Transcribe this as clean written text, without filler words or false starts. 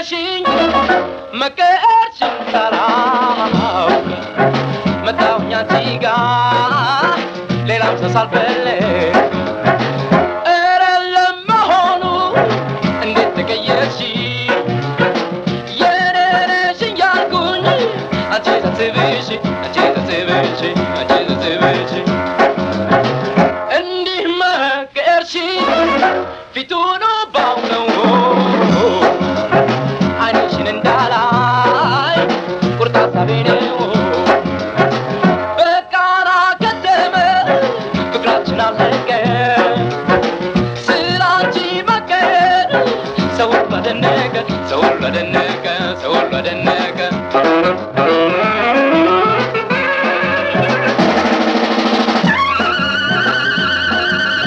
ቀየርሽኝ መቀየርሽን ሳላውቅ መጣሁኝ አንቺ ጋር ሌላም ሰው ሳልፈልግ ኧረ ለመሆኑ እንዴት ተቀየርሽ የኔ ነሽ እያልኩኝ አንቺ ሳስብሽ እንዲህ መቀየርሽኝ ፊቱን ባውነው አይንሽን እንዳላይ ቁርጥ ሀሳቤ ነው በቃና ከተመ ፍቅራችን አለቀ ስላንቺ መቀየር ሰው ባደነቀ